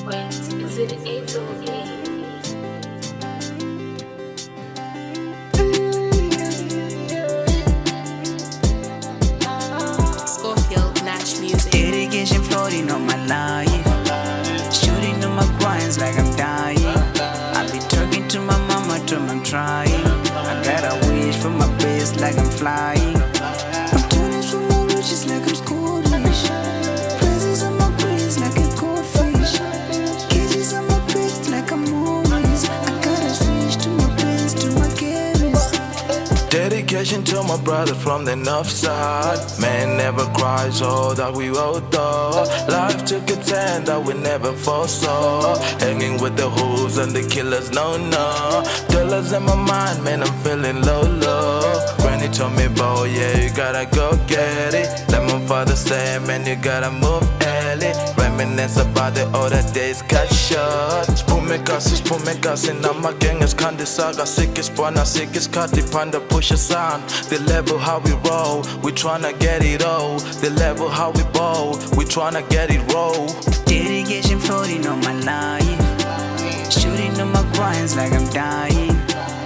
Wait, is it 8 or 8? Dedication floating on my life, shooting on my grinds like I'm dying. I be talking to my mama, till I'm trying. I got a wish for my best like I'm flying. I'm turning from my riches like I'm Scottish. Presents on my greens like a goldfish. Cages on my pics like I'm Maurice. I gotta switch to my pants, to my carries. Dedication to my brother from the north side. Man never cries, all that we wrote though. Life took a turn that we never foresaw. Hanging with the hooves and the killers, no. Dollars in my mind, man, I'm feeling low. Granny told me, boy, yeah, you gotta go get it. Like my father said, man, you gotta move early. Reminisce about the older days, cut short. Spumekasi na magenges kandisaga. Sikis bwana, sikis kati panda push a sound. The level how we roll, we tryna get it all. The level how we bowl, we tryna get it roll. Dedication floating on my life, shooting on my grinds like I'm dying.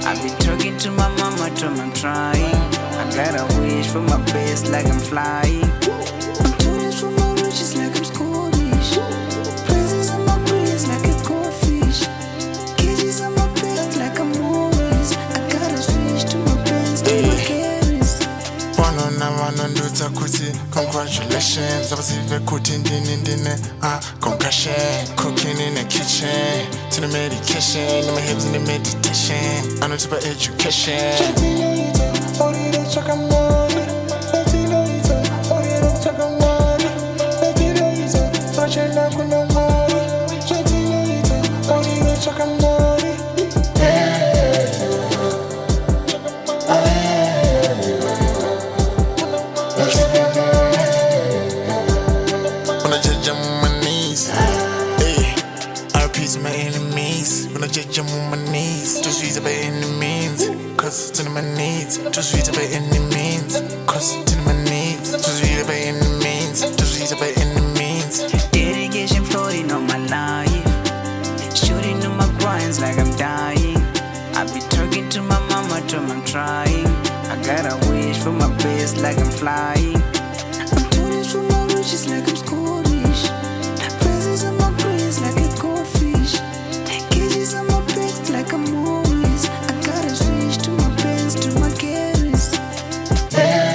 I be talking to my mama, till I'm trying. I got a wish for my best like I'm flying. I'm turning from my riches like I'm Scottish. Presents on my greens like a goldfish. Cages on my pics like I'm Maurice. I gotta switch to my pants, to my carries. Wanonduza kuti congratulations. Abasive kuti ndine concussion. Cooking in the kitchen, to the medication. In my hips in the meditation. I know about education. To my enemies, when I judge them on my knees, just read about any means, cause to my needs, just read about any means, cause to my needs, just read about any means, just read about any means. Dedication floating on my life, shooting on my grinds like I'm dying. I be talking to my mama, till I'm trying. I got a wish for my best like I'm flying. I'm turning from my riches like I'm Scottish. Presents on my greens like a goldfish. Cages on my pics like I'm Maurice. I gotta switch to my pants, to my carries. Yeah.